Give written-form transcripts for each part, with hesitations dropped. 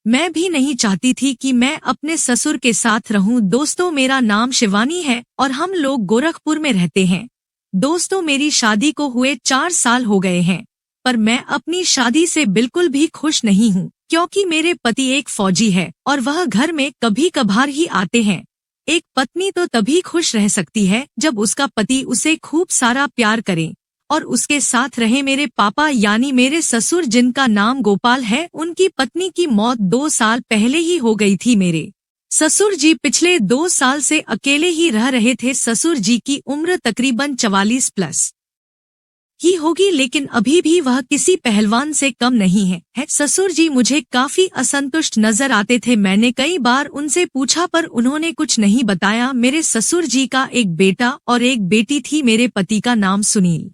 मैं भी नहीं चाहती थी कि मैं अपने ससुर के साथ रहूं। दोस्तों, मेरा नाम शिवानी है और हम लोग गोरखपुर में रहते हैं। दोस्तों, मेरी शादी को हुए 4 साल हो गए हैं, पर मैं अपनी शादी से बिल्कुल भी खुश नहीं हूँ, क्योंकि मेरे पति एक फौजी है और वह घर में कभी कभार ही आते हैं। एक पत्नी तो तभी खुश रह सकती है जब उसका पति उसे खूब सारा प्यार करे और उसके साथ रहे। मेरे पापा यानी मेरे ससुर, जिनका नाम गोपाल है, उनकी पत्नी की मौत 2 साल पहले ही हो गई थी। मेरे ससुर जी पिछले 2 साल से अकेले ही रह रहे थे। ससुर जी की उम्र तकरीबन 44 प्लस ही होगी, लेकिन अभी भी वह किसी पहलवान से कम नहीं है। ससुर जी मुझे काफी असंतुष्ट नजर आते थे। मैंने कई बार उनसे पूछा पर उन्होंने कुछ नहीं बताया। मेरे ससुर जी का एक बेटा और एक बेटी थी। मेरे पति का नाम सुनील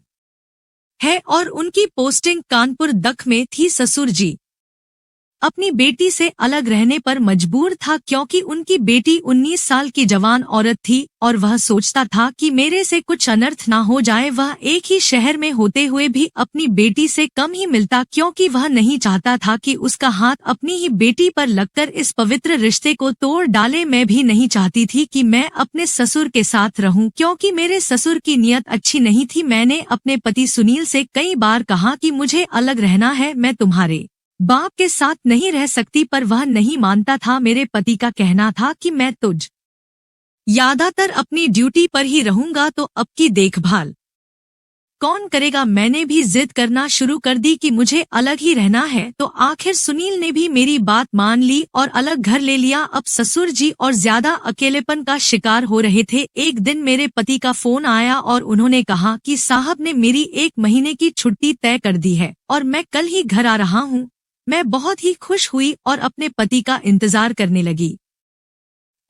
है और उनकी पोस्टिंग कानपुर दख में थी। ससुर जी अपनी बेटी से अलग रहने पर मजबूर था, क्योंकि उनकी बेटी 19 साल की जवान औरत थी और वह सोचता था कि मेरे से कुछ अनर्थ ना हो जाए। वह एक ही शहर में होते हुए भी अपनी बेटी से कम ही मिलता, क्योंकि वह नहीं चाहता था कि उसका हाथ अपनी ही बेटी पर लगकर इस पवित्र रिश्ते को तोड़ डाले। मैं भी नहीं चाहती थी कि मैं अपने ससुर के साथ रहूं, क्योंकि मेरे ससुर की नीयत अच्छी नहीं थी। मैंने अपने पति सुनील से कई बार कहा कि मुझे अलग रहना है, मैं तुम्हारे बाप के साथ नहीं रह सकती, पर वह नहीं मानता था। मेरे पति का कहना था कि मैं ज्यादातर अपनी ड्यूटी पर ही रहूंगा, तो अब की देखभाल कौन करेगा। मैंने भी जिद करना शुरू कर दी कि मुझे अलग ही रहना है, तो आखिर सुनील ने भी मेरी बात मान ली और अलग घर ले लिया। अब ससुर जी और ज्यादा अकेलेपन का शिकार हो रहे थे। एक दिन मेरे पति का फोन आया और उन्होंने कहा कि साहब ने मेरी 1 महीने की छुट्टी तय कर दी है और मैं कल ही घर आ रहा हूँ। मैं बहुत ही खुश हुई और अपने पति का इंतजार करने लगी,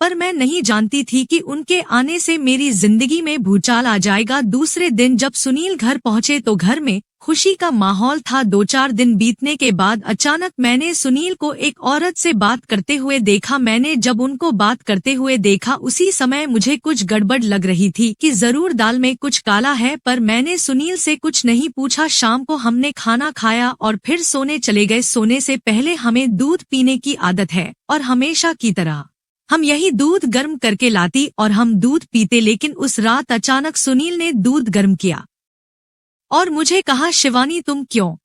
पर मैं नहीं जानती थी कि उनके आने से मेरी जिंदगी में भूचाल आ जाएगा। दूसरे दिन जब सुनील घर पहुंचे तो घर में खुशी का माहौल था। 2-4 दिन बीतने के बाद अचानक मैंने सुनील को एक औरत से बात करते हुए देखा। मैंने जब उनको बात करते हुए देखा, उसी समय मुझे कुछ गड़बड़ लग रही थी कि जरूर दाल में कुछ काला है, पर मैंने सुनील से कुछ नहीं पूछा। शाम को हमने खाना खाया और फिर सोने चले गए। सोने से पहले हमें दूध पीने की आदत है और हमेशा की तरह हम यही दूध गर्म करके लाती और हम दूध पीते, लेकिन उस रात अचानक सुनील ने दूध गर्म किया और मुझे कहा, शिवानी तुम क्यों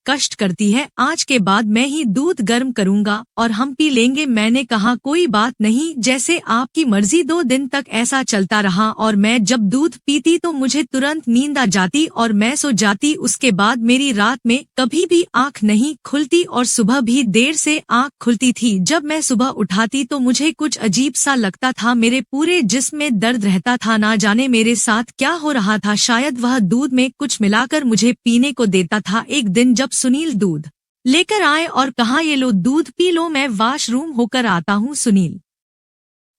कष्ट करती है, आज के बाद मैं ही दूध गर्म करूंगा और हम पी लेंगे। मैंने कहा कोई बात नहीं, जैसे आपकी मर्जी। 2 दिन तक ऐसा चलता रहा और मैं जब दूध पीती तो मुझे तुरंत नींद आ जाती और मैं सो जाती। उसके बाद मेरी रात में कभी भी आंख नहीं खुलती और सुबह भी देर से आंख खुलती थी। जब मैं सुबह उठाती तो मुझे कुछ अजीब सा लगता था, मेरे पूरे जिस्म में दर्द रहता था। ना जाने मेरे साथ क्या हो रहा था, शायद वह दूध में कुछ मिलाकर मुझे पीने को देता था। एक दिन जब सुनील दूध लेकर आए और कहा, ये लो दूध पी लो, मैं वॉशरूम होकर आता हूँ। सुनील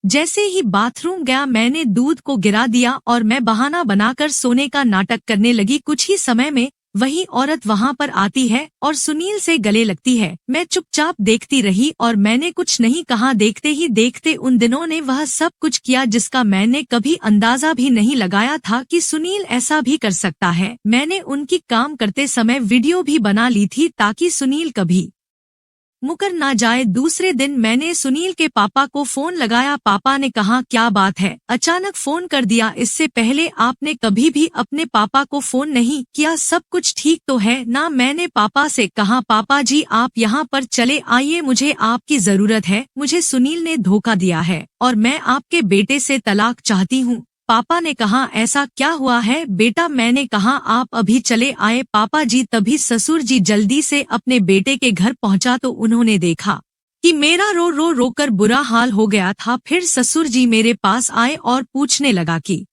जैसे ही बाथरूम गया, मैंने दूध को गिरा दिया और मैं बहाना बनाकर सोने का नाटक करने लगी। कुछ ही समय में वही औरत वहां पर आती है और सुनील से गले लगती है। मैं चुपचाप देखती रही और मैंने कुछ नहीं कहा। देखते ही देखते उन दिनों ने वह सब कुछ किया जिसका मैंने कभी अंदाजा भी नहीं लगाया था कि सुनील ऐसा भी कर सकता है। मैंने उनकी काम करते समय वीडियो भी बना ली थी ताकि सुनील कभी मुकर ना जाए। दूसरे दिन मैंने सुनील के पापा को फोन लगाया। पापा ने कहा, क्या बात है, अचानक फोन कर दिया, इससे पहले आपने कभी भी अपने पापा को फोन नहीं किया, सब कुछ ठीक तो है ना। मैंने पापा से कहा, पापा जी आप यहाँ पर चले आइए, मुझे आपकी जरूरत है, मुझे सुनील ने धोखा दिया है और मैं आपके बेटे से तलाक चाहती हूँ। पापा ने कहा, ऐसा क्या हुआ है बेटा? मैंने कहा, आप अभी चले आए पापा जी। तभी ससुर जी जल्दी से अपने बेटे के घर पहुंचा तो उन्होंने देखा कि मेरा रो रो रोकर बुरा हाल हो गया था। फिर ससुर जी मेरे पास आए और पूछने लगा कि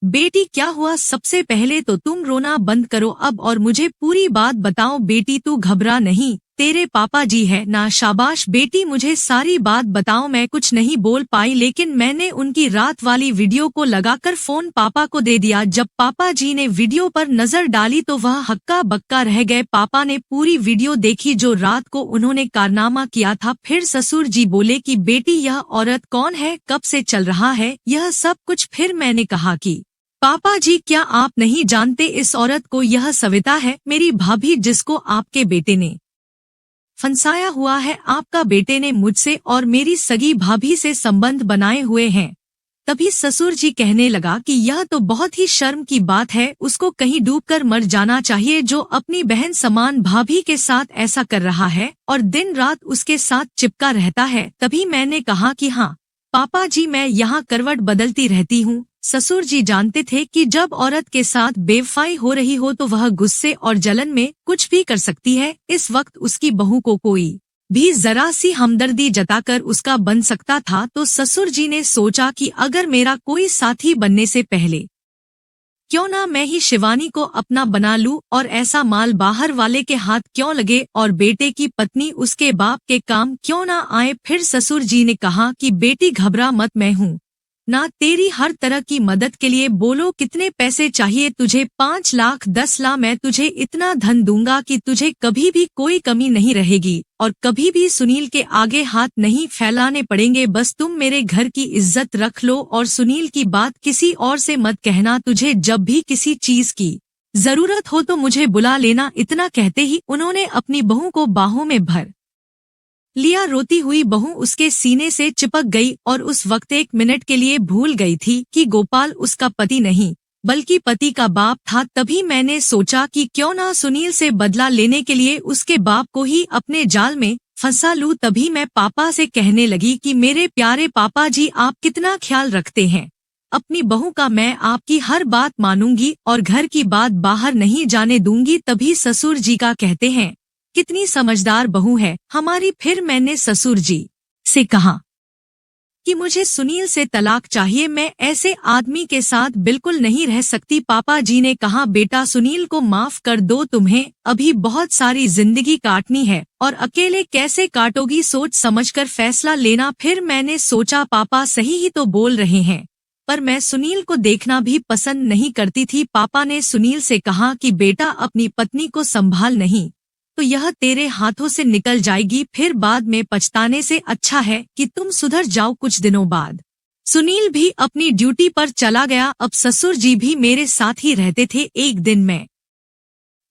बेटी क्या हुआ? सबसे पहले तो तुम रोना बंद करो अब और मुझे पूरी बात बताओ। बेटी तू घबरा नहीं, तेरे पापा जी है ना। शाबाश बेटी, मुझे सारी बात बताओ। मैं कुछ नहीं बोल पाई, लेकिन मैंने उनकी रात वाली वीडियो को लगाकर फोन पापा को दे दिया। जब पापा जी ने वीडियो पर नजर डाली तो वह हक्का बक्का रह गए। पापा ने पूरी वीडियो देखी जो रात को उन्होंने कारनामा किया था। फिर ससुर जी बोले कि बेटी यह औरत कौन है, कब से चल रहा है यह सब कुछ? फिर मैंने कहा कि पापा जी क्या आप नहीं जानते इस औरत को? यह सविता है, मेरी भाभी, जिसको आपके बेटे ने फंसाया हुआ है। आपका बेटे ने मुझसे और मेरी सगी भाभी से संबंध बनाए हुए हैं। तभी ससुर जी कहने लगा कि यह तो बहुत ही शर्म की बात है, उसको कहीं डूबकर मर जाना चाहिए जो अपनी बहन समान भाभी के साथ ऐसा कर रहा है और दिन रात उसके साथ चिपका रहता है। तभी मैंने कहा कि हाँ पापा जी, मैं यहाँ करवट बदलती रहती हूँ। ससुर जी जानते थे कि जब औरत के साथ बेवफाई हो रही हो तो वह गुस्से और जलन में कुछ भी कर सकती है। इस वक्त उसकी बहू को कोई भी जरा सी हमदर्दी जताकर उसका बन सकता था, तो ससुर जी ने सोचा कि अगर मेरा कोई साथी बनने से पहले क्यों ना मैं ही शिवानी को अपना बना लूं और ऐसा माल बाहर वाले के हाथ क्यों लगे और बेटे की पत्नी उसके बाप के काम क्यों ना आए। फिर ससुर जी ने कहा कि बेटी घबरा मत, मैं हूँ ना तेरी हर तरह की मदद के लिए। बोलो कितने पैसे चाहिए तुझे? 5 लाख 10 लाख। मैं तुझे इतना धन दूंगा कि तुझे कभी भी कोई कमी नहीं रहेगी और कभी भी सुनील के आगे हाथ नहीं फैलाने पड़ेंगे। बस तुम मेरे घर की इज्जत रख लो और सुनील की बात किसी और से मत कहना। तुझे जब भी किसी चीज की जरूरत हो तो मुझे बुला लेना। इतना कहते ही उन्होंने अपनी बहू को बाहों में भर लिया। रोती हुई बहू उसके सीने से चिपक गई और उस वक्त 1 मिनट के लिए भूल गई थी कि गोपाल उसका पति नहीं बल्कि पति का बाप था। तभी मैंने सोचा कि क्यों ना सुनील से बदला लेने के लिए उसके बाप को ही अपने जाल में फंसा लूं। तभी मैं पापा से कहने लगी कि मेरे प्यारे पापा जी, आप कितना ख्याल रखते हैं अपनी बहू का। मैं आपकी हर बात मानूंगी और घर की बात बाहर नहीं जाने दूंगी। तभी ससुर जी का कहते हैं कितनी समझदार बहू है हमारी। फिर मैंने ससुर जी से कहा कि मुझे सुनील से तलाक चाहिए, मैं ऐसे आदमी के साथ बिल्कुल नहीं रह सकती। पापा जी ने कहा बेटा सुनील को माफ कर दो, तुम्हें अभी बहुत सारी जिंदगी काटनी है और अकेले कैसे काटोगी, सोच समझकर फैसला लेना। फिर मैंने सोचा पापा सही ही तो बोल रहे हैं, पर मैं सुनील को देखना भी पसंद नहीं करती थी। पापा ने सुनील से कहा कि बेटा अपनी पत्नी को संभाल, नहीं तो यह तेरे हाथों से निकल जाएगी, फिर बाद में पछताने से अच्छा है कि तुम सुधर जाओ। कुछ दिनों बाद सुनील भी अपनी ड्यूटी पर चला गया। अब ससुर जी भी मेरे साथ ही रहते थे। एक दिन मैं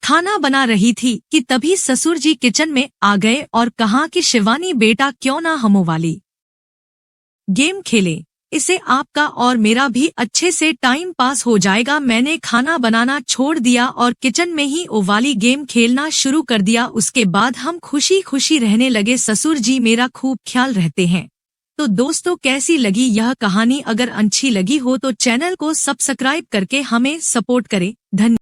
खाना बना रही थी कि तभी ससुर जी किचन में आ गए और कहा कि शिवानी बेटा, क्यों ना हम वो वाली गेम खेले, इससे आपका और मेरा भी अच्छे से टाइम पास हो जाएगा। मैंने खाना बनाना छोड़ दिया और किचन में ही वो वाली गेम खेलना शुरू कर दिया। उसके बाद हम खुशी खुशी रहने लगे। ससुर जी मेरा खूब ख्याल रखते हैं। तो दोस्तों, कैसी लगी यह कहानी? अगर अच्छी लगी हो तो चैनल को सब्सक्राइब करके हमें सपोर्ट करें। धन्यवाद।